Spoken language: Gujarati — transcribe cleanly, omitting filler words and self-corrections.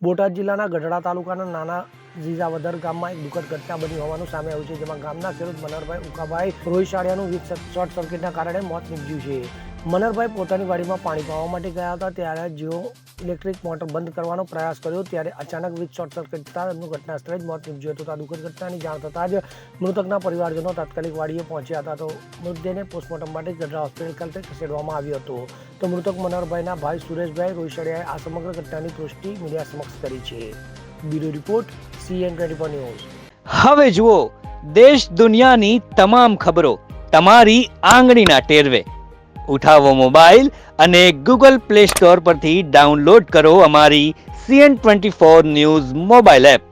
બોટાદ જિલ્લાના ગઢડા તાલુકાના નાના જીજાવદર ગામમાં એક દુઃખદ ઘટના બની હોવાનું સામે આવ્યું છે, જેમાં ગામના ખેડૂત મનહરભાઈ ઉકાભાઈ રોહિશાળિયાનું વીજ શોર્ટ સર્કિટના કારણે મોત નીપજ્યું છે. મનહરભાઈ પોતાની વાડીમાં પાણી પાવા માટે ગયા હતા, ત્યારે જેઓ ઇલેક્ટ્રિક મોટર બંધ કરવાનો પ્રયાસ કર્યો ત્યારે અચાનક વીજ શોર્ટ સર્કિટ થતાં તેમનું ઘટના સ્થળે જ મોત નીપજ્યું હતું. આ દુઃખદ ઘટનાની જાણ થતાં જ મૃતકના પરિવારજનો તાત્કાલિક વાડીએ પહોંચ્યા હતા, તો મૃતદેહને પોસ્ટમોર્ટમ માટે ગઢડા હોસ્પિટલ ખાતે ખસેડવામાં આવ્યો હતો. તો મૃતક મનહરભાઈના ભાઈ સુરેશભાઈ રોહિશાળિયાએ આ સમગ્ર ઘટનાની પુષ્ટિ મીડિયા સમક્ષ કરી છે. Bureau report CN24 news. હવે જુઓ દેશ દુનિયાની તમામ ખબરો તમારી આંગળીના ટેરવે. ઉઠાવો મોબાઈલ અને Google Play Store પરથી ડાઉનલોડ કરો અમારી CN24 ન્યૂઝ મોબાઈલ એપ.